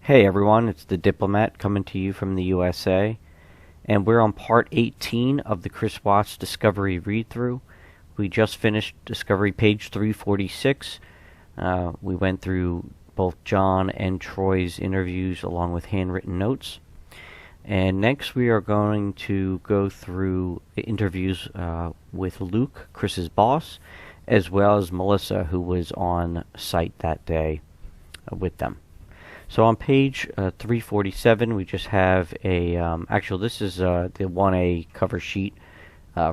Hey everyone, it's the Diplomat coming to you from the USA, and we're on part 18 of the Chris Watts Discovery read-through. We just finished Discovery page 346. We went through both John and Troy's interviews along with handwritten notes. And next we are going to go through interviews with Luke, Chris's boss, as well as Melissa, who was on site that day with them. So on page 347, we just have a, actually this is the 1A cover sheet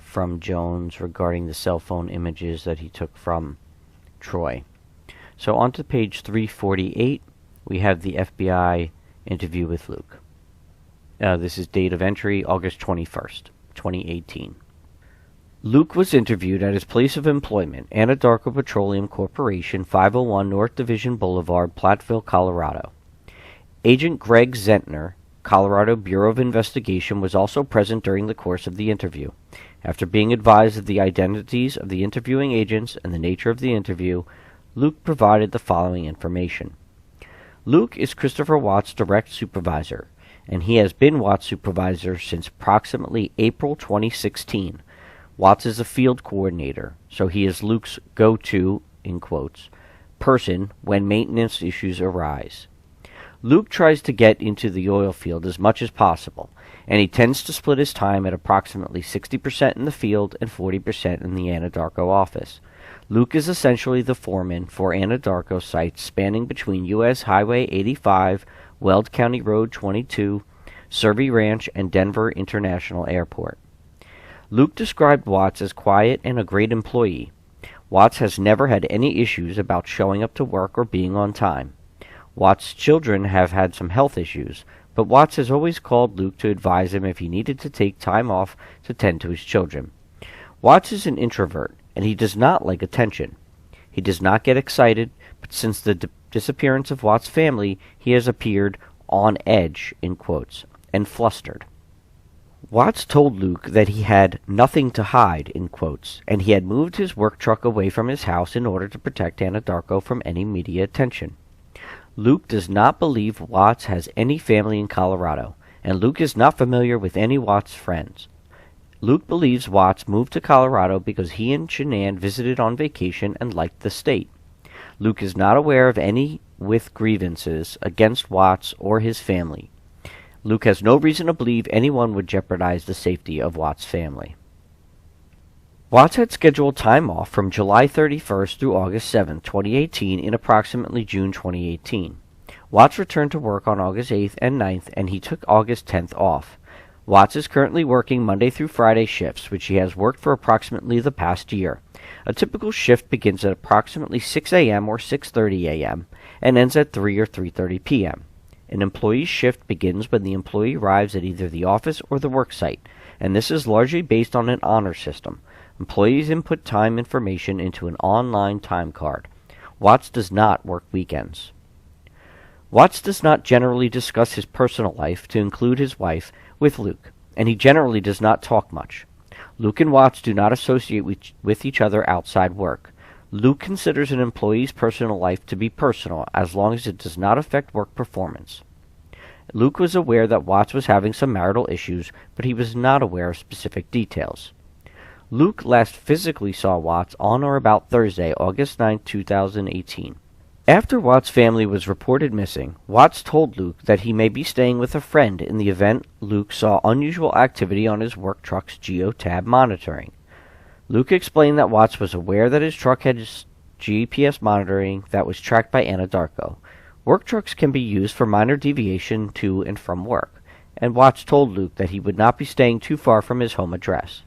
from Jones regarding the cell phone images that he took from Troy. So on to page 348, we have the FBI interview with Luke. This is date of entry, August 21st, 2018. Luke was interviewed at his place of employment, Anadarko Petroleum Corporation, 501 North Division Boulevard, Platteville, Colorado. Agent Greg Zentner, Colorado Bureau of Investigation, was also present during the course of the interview. After being advised of the identities of the interviewing agents and the nature of the interview, Luke provided the following information. Luke is Christopher Watts' direct supervisor, and he has been Watts' supervisor since approximately April 2016. Watts is a field coordinator, so he is Luke's go-to, in quotes, person when maintenance issues arise. Luke tries to get into the oil field as much as possible, and he tends to split his time at approximately 60% in the field and 40% in the Anadarko office. Luke is essentially the foreman for Anadarko sites spanning between U.S. Highway 85, Weld County Road 22, Survey Ranch, and Denver International Airport. Luke described Watts as quiet and a great employee. Watts has never had any issues about showing up to work or being on time. Watts' children have had some health issues, but Watts has always called Luke to advise him if he needed to take time off to tend to his children. Watts is an introvert, and he does not like attention. He does not get excited, but since the disappearance of Watts' family, he has appeared on edge, in quotes, and flustered. Watts told Luke that he had nothing to hide, in quotes, and he had moved his work truck away from his house in order to protect Anadarko from any media attention. Luke does not believe Watts has any family in Colorado, and Luke is not familiar with any Watts friends. Luke believes Watts moved to Colorado because he and Shanann visited on vacation and liked the state. Luke is not aware of any with grievances against Watts or his family. Luke has no reason to believe anyone would jeopardize the safety of Watts' family. Watts had scheduled time off from July 31st through August 7, 2018 in approximately June 2018. Watts returned to work on August 8th and 9th, and he took August 10th off. Watts is currently working Monday through Friday shifts, which he has worked for approximately the past year. A typical shift begins at approximately 6 a.m. or 6:30 a.m. and ends at 3 or 3:30 p.m. An employee's shift begins when the employee arrives at either the office or the work site, and this is largely based on an honor system. Employees input time information into an online time card. Watts does not work weekends. Watts does not generally discuss his personal life, to include his wife, with Luke, and he generally does not talk much. Luke and Watts do not associate with each other outside work. Luke considers an employee's personal life to be personal as long as it does not affect work performance. Luke was aware that Watts was having some marital issues, but he was not aware of specific details. Luke last physically saw Watts on or about Thursday, August 9, 2018. After Watts' family was reported missing, Watts told Luke that he may be staying with a friend in the event Luke saw unusual activity on his work truck's geotab monitoring. Luke explained that Watts was aware that his truck had GPS monitoring that was tracked by Anadarko. Work trucks can be used for minor deviation to and from work, and Watts told Luke that he would not be staying too far from his home address.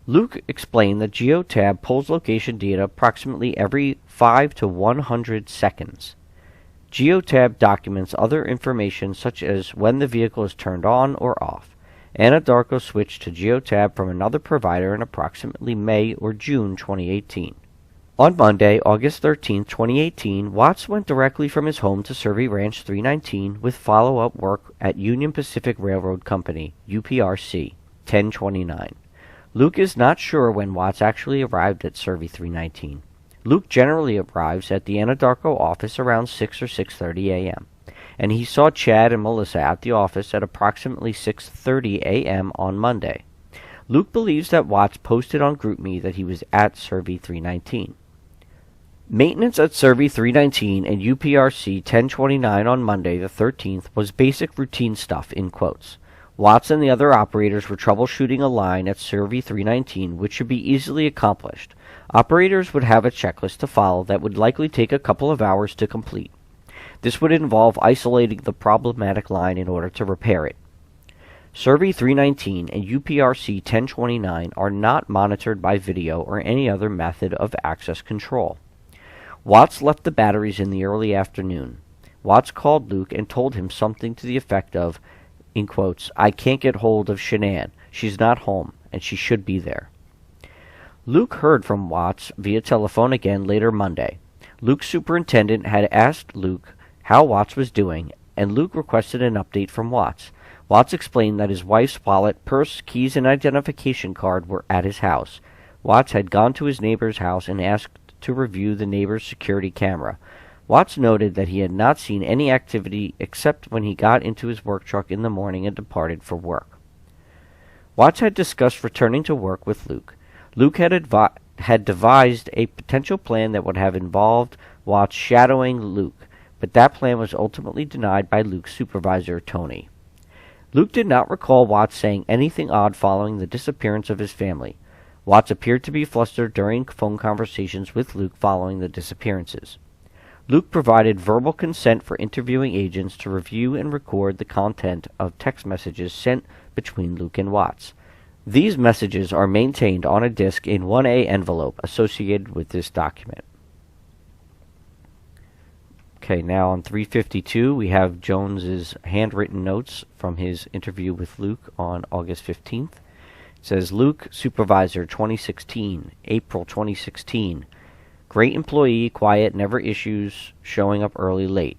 Luke explained that geotab pulls location data approximately every 5 to 100 seconds. Geotab documents other information such as when the vehicle is turned on or off. Anadarko switched to geotab from another provider in approximately May or June 2018. On Monday, August 13, 2018, Watts went directly from his home to Survey Ranch 319 with follow-up work at Union Pacific Railroad Company, UPRC, 1029. Luke is not sure when Watts actually arrived at Survey 319. Luke generally arrives at the Anadarko office around 6 or 6:30 a.m. and he saw Chad and Melissa at the office at approximately 6:30 a.m. on Monday. Luke believes that Watts posted on GroupMe that he was at Survey 319. Maintenance at Survey 319 and UPRC 1029 on Monday the 13th was basic routine stuff, in quotes. Watts and the other operators were troubleshooting a line at Survey 319, which should be easily accomplished. Operators would have a checklist to follow that would likely take a couple of hours to complete. This would involve isolating the problematic line in order to repair it. Survey 319 and UPRC 1029 are not monitored by video or any other method of access control. Watts left the batteries in the early afternoon. Watts called Luke and told him something to the effect of, in quotes, "I can't get hold of Shanann. She's not home, and she should be there." Luke heard from Watts via telephone again later Monday. Luke's superintendent had asked Luke how Watts was doing, and Luke requested an update from Watts. Watts explained that his wife's wallet, purse, keys, and identification card were at his house. Watts had gone to his neighbor's house and asked to review the neighbor's security camera. Watts noted that he had not seen any activity except when he got into his work truck in the morning and departed for work. Watts had discussed returning to work with Luke. Luke had devised a potential plan that would have involved Watts shadowing Luke, but that plan was ultimately denied by Luke's supervisor, Tony. Luke did not recall Watts saying anything odd following the disappearance of his family. Watts appeared to be flustered during phone conversations with Luke following the disappearances. Luke provided verbal consent for interviewing agents to review and record the content of text messages sent between Luke and Watts. These messages are maintained on a disk in 1A envelope associated with this document. Okay, now on 352, we have Jones's handwritten notes from his interview with Luke on August 15th. It says, Luke, supervisor, 2016, April 2016. Great employee, quiet, never issues, showing up early, late.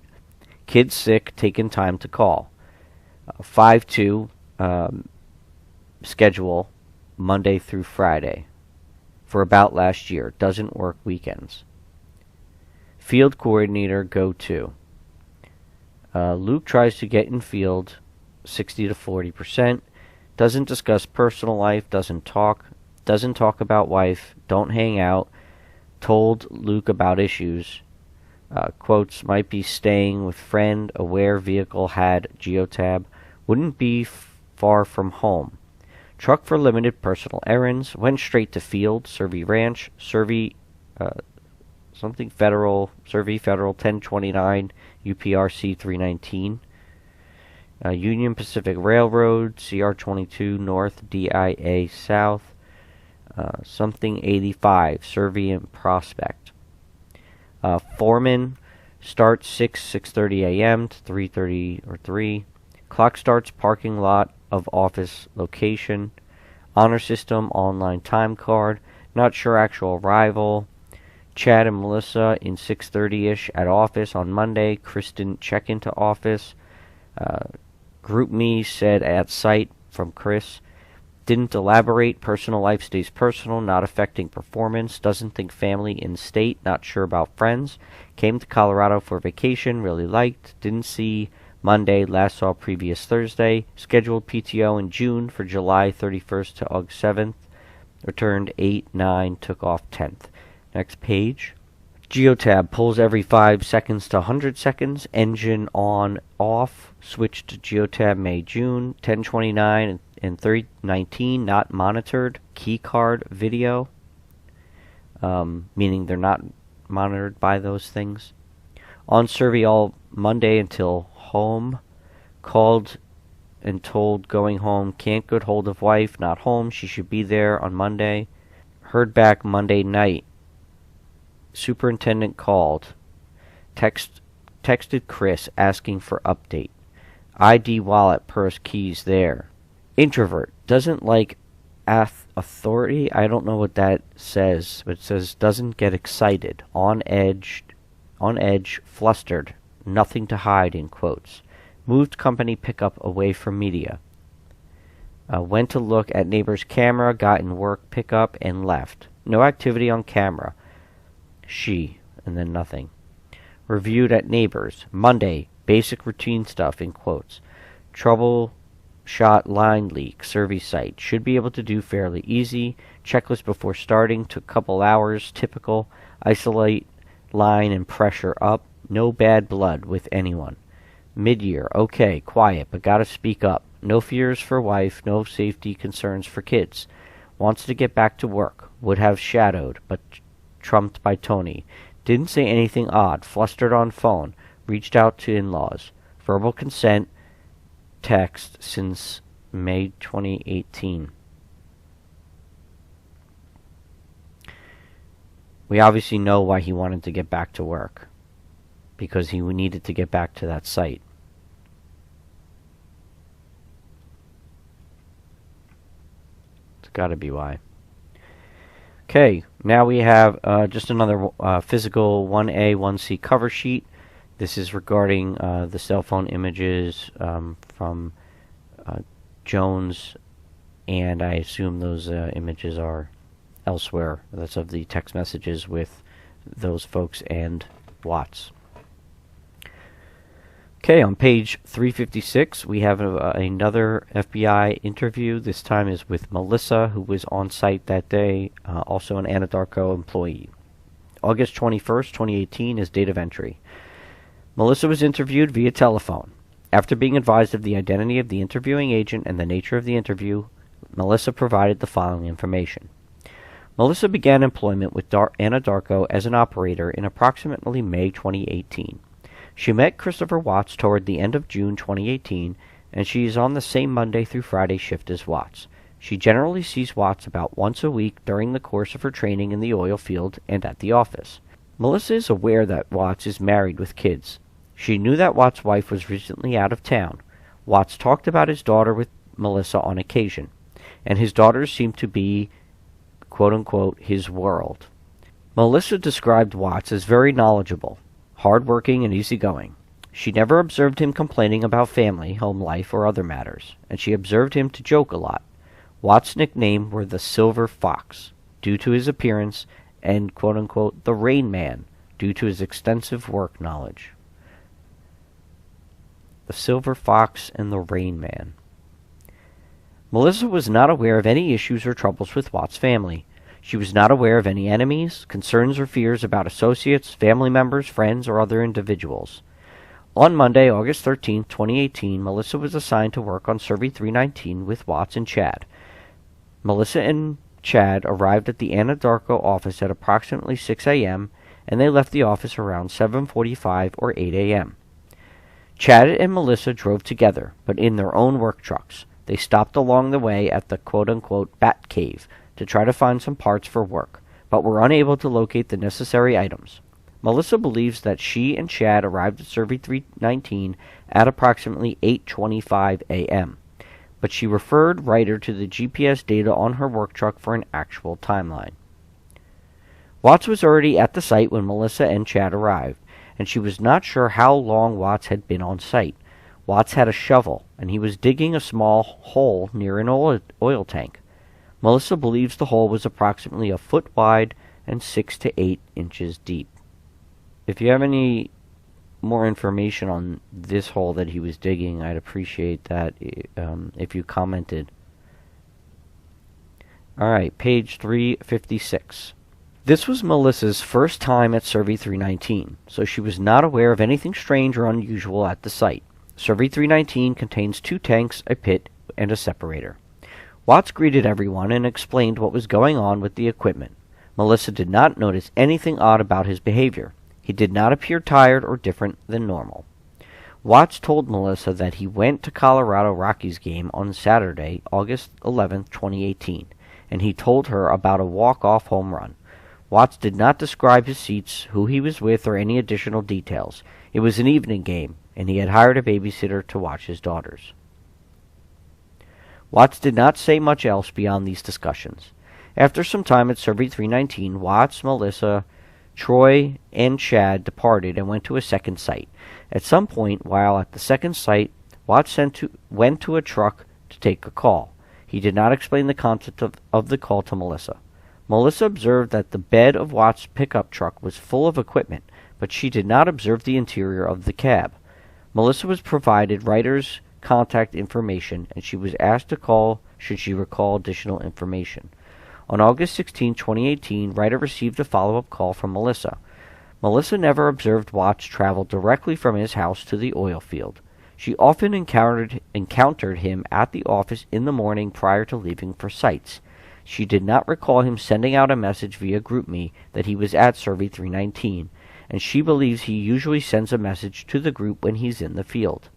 Kid sick, taking time to call. 5-2, schedule, Monday through Friday. For about last year, doesn't work weekends. Field coordinator, go to. Luke tries to get in field 60 to 40%. Doesn't discuss personal life, doesn't talk about wife, don't hang out. Told Luke about issues. Quotes, might be staying with friend, aware vehicle had geotab. Wouldn't be far from home. Truck for limited personal errands. Went straight to field, Survey Ranch, Survey something federal, Survey Federal 1029, UPRC 319. Union Pacific Railroad, CR22 North, DIA South. Something 85, Survey and Prospect. Foreman starts 6:30 a.m. to 3:30 or 3. Clock starts parking lot of office location. Honor system online time card. Not sure actual arrival. Chad and Melissa in 6:30ish at office on Monday. Kristen check into office. GroupMe said at site from Chris. Didn't elaborate. Personal life stays personal, not affecting performance. Doesn't think family in state, not sure about friends. Came to Colorado for vacation, really liked. Didn't see Monday, last saw previous Thursday. Scheduled PTO in June for July 31st to August 7th. Returned 8/9, took off 10th. Next page. Geotab pulls every 5 seconds to 100 seconds. Engine on, off. Switched to Geotab May-June. 1029 and 319 not monitored. Keycard video. Meaning they're not monitored by those things. On survey all Monday until home. Called and told going home. Can't get hold of wife. Not home. She should be there on Monday. Heard back Monday night. Superintendent called. Texted Chris asking for update. ID, wallet, purse, keys there. Introvert. Doesn't like authority. I don't know what that says, but it says doesn't get excited. On edge, flustered. Nothing to hide, in quotes. Moved company pickup away from media. Went to look at neighbor's camera, got in work pickup, and left. No activity on camera. She, and then nothing. Reviewed at neighbors. Monday, Basic routine stuff in quotes. Troubleshot line leak, survey site. Should be able to do fairly easy. Checklist before starting, took couple hours, typical. Isolate line and pressure up. No bad blood with anyone. Mid-year, okay, quiet, but gotta speak up. No fears for wife, no safety concerns for kids. Wants to get back to work. Would have shadowed, but trumped by Tony. Didn't say anything odd. Flustered on phone. Reached out to in-laws. Verbal consent. Text since May 2018. We obviously know why he wanted to get back to work. Because he needed to get back to that site. It's got to be why. Okay, now we have just another physical 1A, 1C cover sheet. This is regarding the cell phone images from Jones, and I assume those images are elsewhere. That's of the text messages with those folks and Watts. Okay, on page 356, we have another FBI interview. This time is with Melissa, who was on site that day, also an Anadarko employee. August 21st, 2018 is date of entry. Melissa was interviewed via telephone. After being advised of the identity of the interviewing agent and the nature of the interview, Melissa provided the following information. Melissa began employment with Anadarko as an operator in approximately May 2018. She met Christopher Watts toward the end of June 2018, and she is on the same Monday through Friday shift as Watts. She generally sees Watts about once a week during the course of her training in the oil field and at the office. Melissa is aware that Watts is married with kids. She knew that Watts' wife was recently out of town. Watts talked about his daughter with Melissa on occasion, and his daughters seemed to be, quote-unquote, his world. Melissa described Watts as very knowledgeable, hard-working, and easygoing. She never observed him complaining about family, home life, or other matters, and she observed him to joke a lot. Watts' nickname were the Silver Fox, due to his appearance, and, quote-unquote, the Rain Man, due to his extensive work knowledge. The Silver Fox and the Rain Man. Melissa was not aware of any issues or troubles with Watts' family. She was not aware of any enemies, concerns, or fears about associates, family members, friends, or other individuals. On Monday, August 13, 2018, Melissa was assigned to work on Survey 319 with Watts and Chad. Melissa and Chad arrived at the Anadarko office at approximately 6 a.m., and they left the office around 7:45 or 8 a.m. Chad and Melissa drove together, but in their own work trucks. They stopped along the way at the quote-unquote Bat Cave to try to find some parts for work, but were unable to locate the necessary items. Melissa believes that she and Chad arrived at Survey 319 at approximately 8:25 a.m., but she referred Ryder to the GPS data on her work truck for an actual timeline. Watts was already at the site when Melissa and Chad arrived, and she was not sure how long Watts had been on site. Watts had a shovel, and he was digging a small hole near an oil tank. Melissa believes the hole was approximately a foot wide and 6 to 8 inches deep. If you have any more information on this hole that he was digging, I'd appreciate that if you commented. Alright, page 356. This was Melissa's first time at Survey 319, so she was not aware of anything strange or unusual at the site. Survey 319 contains 2 tanks, a pit, and a separator. Watts greeted everyone and explained what was going on with the equipment. Melissa did not notice anything odd about his behavior. He did not appear tired or different than normal. Watts told Melissa that he went to Colorado Rockies game on Saturday, August 11, 2018, and he told her about a walk-off home run. Watts did not describe his seats, who he was with, or any additional details. It was an evening game, and he had hired a babysitter to watch his daughters. Watts did not say much else beyond these discussions. After some time at Survey 319, Watts, Melissa, Troy, and Chad departed and went to a second site. At some point, while at the second site, Watts went to a truck to take a call. He did not explain the content of the call to Melissa. Melissa observed that the bed of Watts' pickup truck was full of equipment, but she did not observe the interior of the cab. Melissa was provided Ryder's contact information, and she was asked to call should she recall additional information. On August 16, 2018, Ryder received a follow-up call from Melissa. Melissa never observed Watts travel directly from his house to the oil field. She often encountered him at the office in the morning prior to leaving for sites. She did not recall him sending out a message via GroupMe that he was at Survey 319, and she believes he usually sends a message to the group when he's in the field.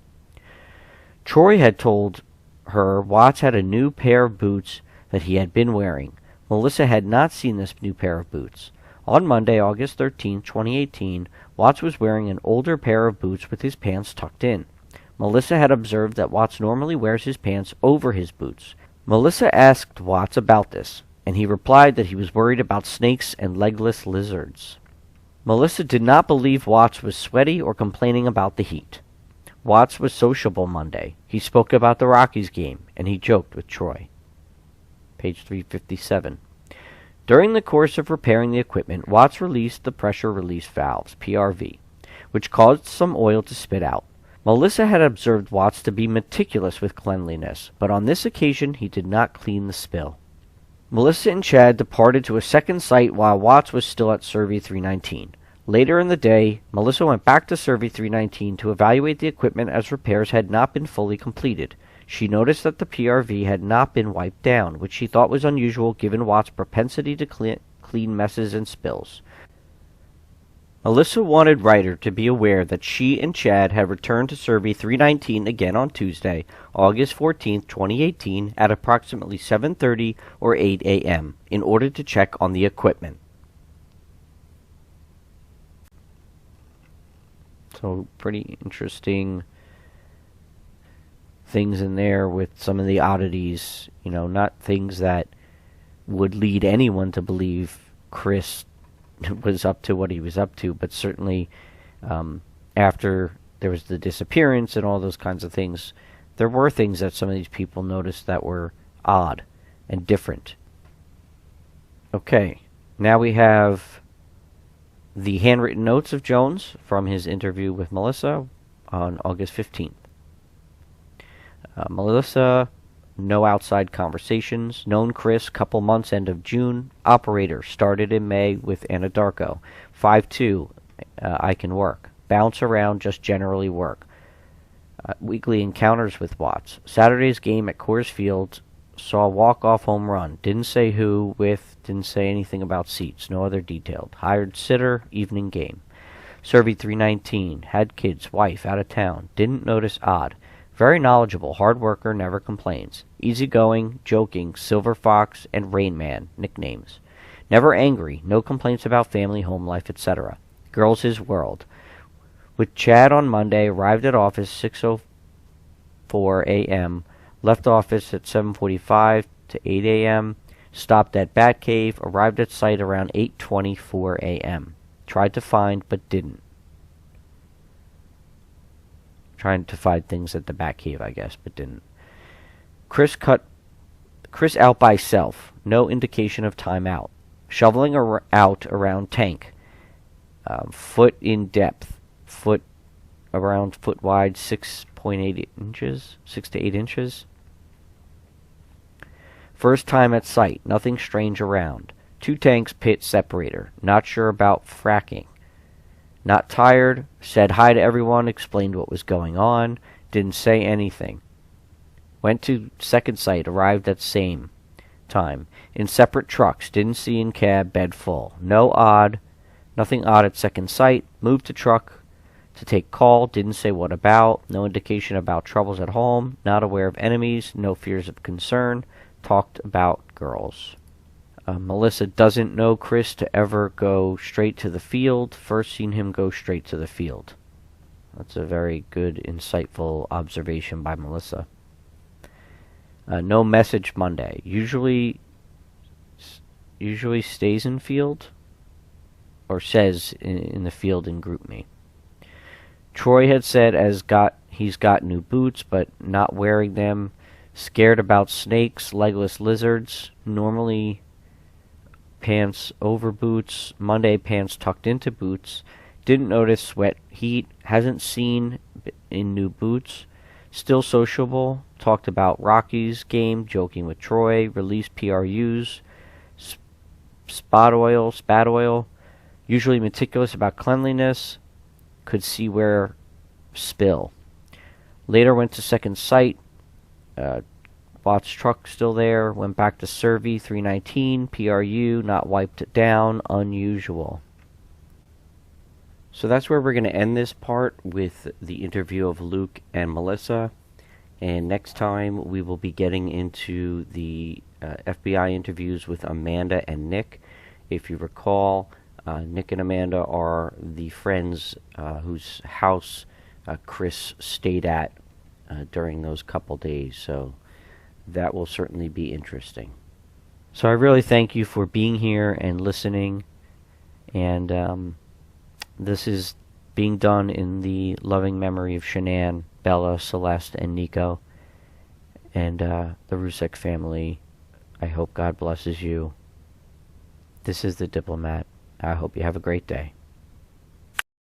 Troy had told her Watts had a new pair of boots that he had been wearing. Melissa had not seen this new pair of boots. On Monday, August 13, 2018, Watts was wearing an older pair of boots with his pants tucked in. Melissa had observed that Watts normally wears his pants over his boots. Melissa asked Watts about this, and he replied that he was worried about snakes and legless lizards. Melissa did not believe Watts was sweaty or complaining about the heat. Watts was sociable Monday. He spoke about the Rockies game, and he joked with Troy. Page 357. During the course of repairing the equipment, Watts released the pressure release valves, PRV, which caused some oil to spit out. Melissa had observed Watts to be meticulous with cleanliness, but on this occasion he did not clean the spill. Melissa and Chad departed to a second site while Watts was still at Survey 319. Later in the day, Melissa went back to Survey 319 to evaluate the equipment as repairs had not been fully completed. She noticed that the PRV had not been wiped down, which she thought was unusual given Watts' propensity to clean messes and spills. Melissa wanted Ryder to be aware that she and Chad had returned to Survey 319 again on Tuesday, August 14, 2018, at approximately 7:30 or 8 a.m. in order to check on the equipment. So, pretty interesting things in there with some of the oddities, not things that would lead anyone to believe Chris was up to what he was up to, but certainly after there was the disappearance and all those kinds of things, there were things that some of these people noticed that were odd and different. Okay, now we have the handwritten notes of Jones from his interview with Melissa on August 15th. Melissa, no outside conversations. Known Chris, couple months, end of June. Operator, started in May with Anadarko. 5'2", I can work. Bounce around, just generally work. Weekly encounters with Watts. Saturday's game at Coors Field, saw a walk-off home run. Didn't say who, with, didn't say anything about seats. No other detailed. Hired sitter, evening game. Survey 319, had kids, wife, out of town. Didn't notice odd. Very knowledgeable, hard worker, never complains. Easygoing, joking, Silver Fox, and Rain Man, nicknames. Never angry, no complaints about family, home life, etc. Girls his world. With Chad on Monday, arrived at office 6:04 a.m., left office at 7:45 to 8 a.m., stopped at Batcave, arrived at site around 8:24 a.m. Tried to find, but didn't. Trying to find things at the Batcave, I guess, but didn't. Chris out by self. No indication of time out. Shoveling out around tank. Foot in depth. Foot around foot wide, 6.8 inches. 6 to 8 inches. First time at site. Nothing strange around. 2 tanks, pit, separator. Not sure about fracking. Not tired, said hi to everyone, explained what was going on, didn't say anything. Went to second site, arrived at same time. In separate trucks, didn't see in cab, bed full. Nothing odd at second site, moved to truck to take call, didn't say what about, no indication about troubles at home, not aware of enemies, no fears of concern, talked about girls. Melissa doesn't know Chris to ever go straight to the field. First seen him go straight to the field. That's a very good, insightful observation by Melissa. No message Monday. Usually stays in field, or says in the field in GroupMe. Troy had said he's got new boots, but not wearing them. Scared about snakes, legless lizards. Normally pants over boots. Monday pants tucked into boots. Didn't notice sweat heat. Hasn't seen in new boots. Still sociable. Talked about Rocky's game, joking with Troy. Released PRUs. Spat oil. Usually meticulous about cleanliness. Could see where spill. Later went to second sight. Bot's truck still there. Went back to Survey 319. PRU not wiped it down. Unusual. So that's where we're going to end this part with the interview of Luke and Melissa. And next time we will be getting into the FBI interviews with Amanda and Nick. If you recall, Nick and Amanda are the friends whose house Chris stayed at during those couple days. So that will certainly be interesting. So I really thank you for being here and listening. And this is being done in the loving memory of Shanann, Bella, Celeste, and Nico, and the Rusek family. I hope God blesses you. This is The Diplomat. I hope you have a great day.